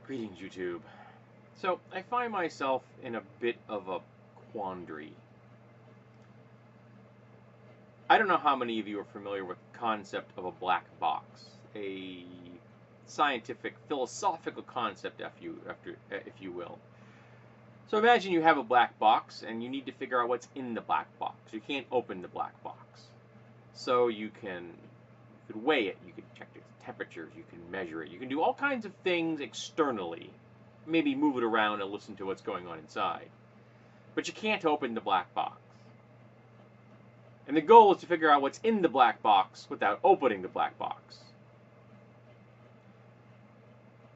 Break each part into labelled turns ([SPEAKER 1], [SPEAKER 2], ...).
[SPEAKER 1] Greetings, YouTube. So, I find myself in a bit of a quandary. I don't know how many of you are familiar with the concept of a black box, a scientific, philosophical concept, if you will. So imagine you have a black box and you need to figure out what's in the black box. You can't open the black box. So you could weigh it, you can check its temperatures, you can measure it, you can do all kinds of things externally. Maybe move it around and listen to what's going on inside. But you can't open the black box. And the goal is to figure out what's in the black box without opening the black box.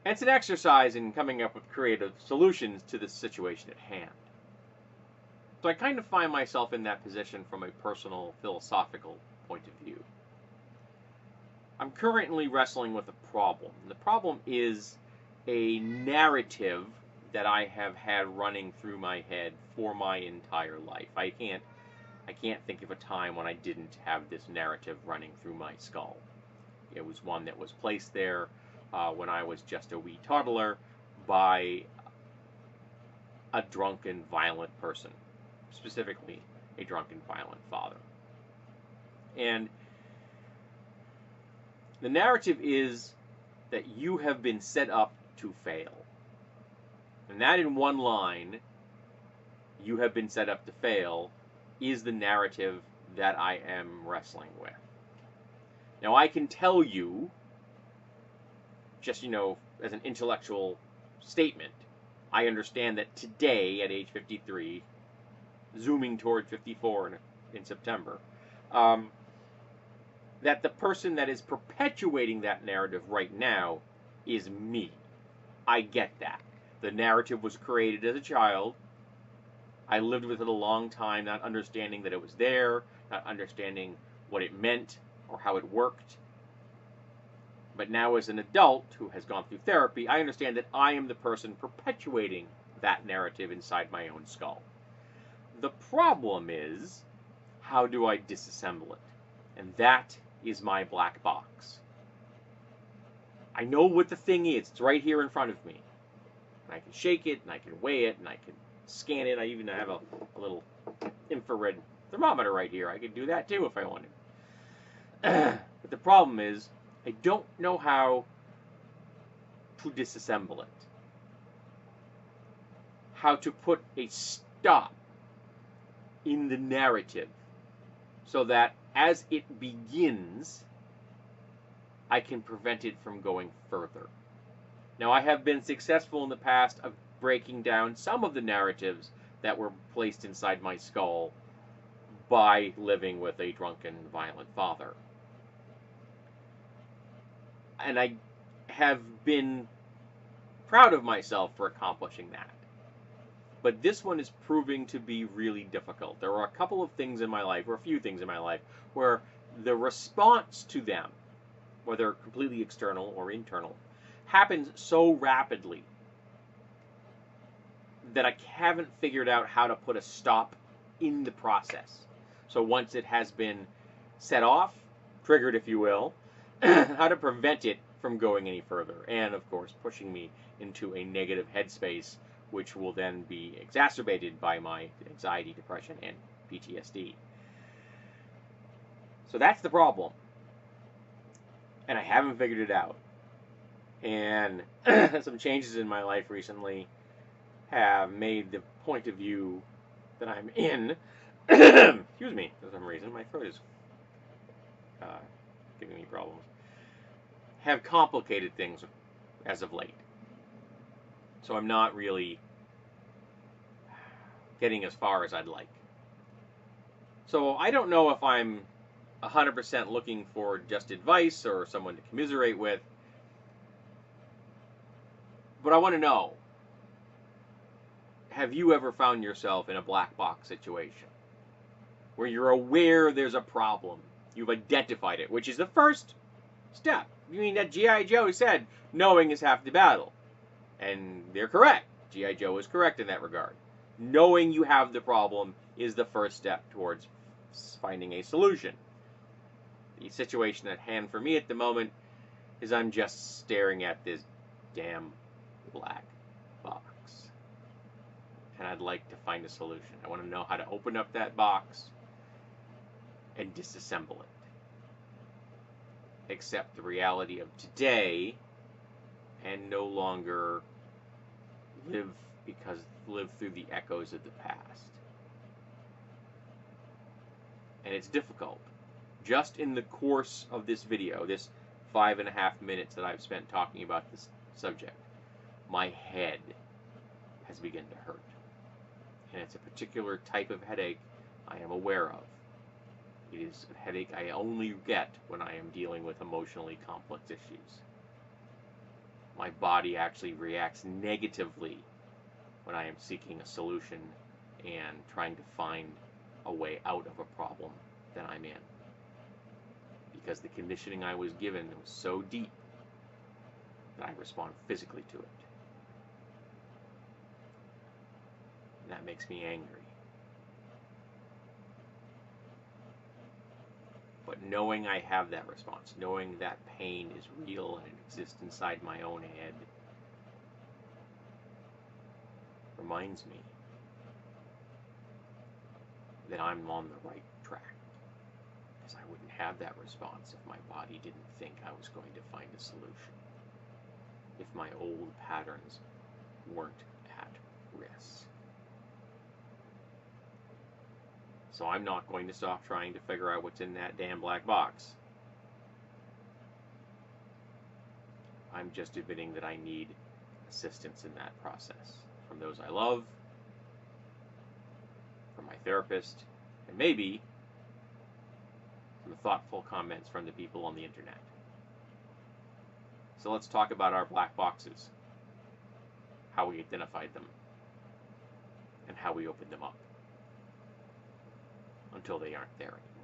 [SPEAKER 1] And it's an exercise in coming up with creative solutions to the situation at hand. So I kind of find myself in that position from a personal, philosophical point of view. I'm currently wrestling with a problem. The problem is a narrative that I have had running through my head for my entire life. I can't think of a time when I didn't have this narrative running through my skull. It was one that was placed there when I was just a wee toddler by a drunken, violent person, specifically a drunken, violent father. And the narrative is that you have been set up to fail. And that in one line, you have been set up to fail, is the narrative that I am wrestling with. Now I can tell you, just, as an intellectual statement, I understand that today, at age 53, zooming toward 54 in September, that the person that is perpetuating that narrative right now is me. I get that. The narrative was created as a child. I lived with it a long time, not understanding that it was there, not understanding what it meant or how it worked. But now as an adult who has gone through therapy, I understand that I am the person perpetuating that narrative inside my own skull. The problem is, how do I disassemble it? And that is my black box. I know what the thing is. It's right here in front of me. And I can shake it, and I can weigh it, and I can scan it. I even have a little infrared thermometer right here. I could do that too if I wanted. But the problem is, I don't know how to disassemble it. How to put a stop in the narrative so that as it begins, I can prevent it from going further. Now, I have been successful in the past of breaking down some of the narratives that were placed inside my skull by living with a drunken, violent father. And I have been proud of myself for accomplishing that. But this one is proving to be really difficult. There are a couple of things in my life, or a few things in my life, where the response to them, whether completely external or internal, happens so rapidly that I haven't figured out how to put a stop in the process. So once it has been set off, triggered if you will, how to prevent it from going any further. And of course, pushing me into a negative headspace, which will then be exacerbated by my anxiety, depression, and PTSD. So that's the problem. And I haven't figured it out. And some changes in my life recently have made the point of view that I'm in, excuse me, for some reason, my throat is giving me problems, have complicated things as of late. So I'm not really getting as far as I'd like. So I don't know if I'm 100% looking for just advice or someone to commiserate with. But I want to know, have you ever found yourself in a black box situation where you're aware there's a problem? You've identified it, which is the first step. I mean, that G.I. Joe said, knowing is half the battle. And they're correct. G.I. Joe is correct in that regard. Knowing you have the problem is the first step towards finding a solution. The situation at hand for me at the moment is I'm just staring at this damn black box. And I'd like to find a solution. I want to know how to open up that box and disassemble it. Accept the reality of today and no longer live through the echoes of the past. And it's difficult. Just in the course of this video, this 5.5 minutes that I've spent talking about this subject, my head has begun to hurt. And it's a particular type of headache I am aware of. It is a headache I only get when I am dealing with emotionally complex issues. My body actually reacts negatively when I am seeking a solution and trying to find a way out of a problem that I'm in. Because the conditioning I was given was so deep that I respond physically to it. And that makes me angry. But knowing I have that response, knowing that pain is real and it exists inside my own head, reminds me that I'm on the right track. Because I wouldn't have that response if my body didn't think I was going to find a solution. If my old patterns weren't at risk. So I'm not going to stop trying to figure out what's in that damn black box. I'm just admitting that I need assistance in that process from those I love, from my therapist, and maybe some thoughtful comments from the people on the internet. So let's talk about our black boxes, how we identified them, and how we opened them up until they aren't there anymore.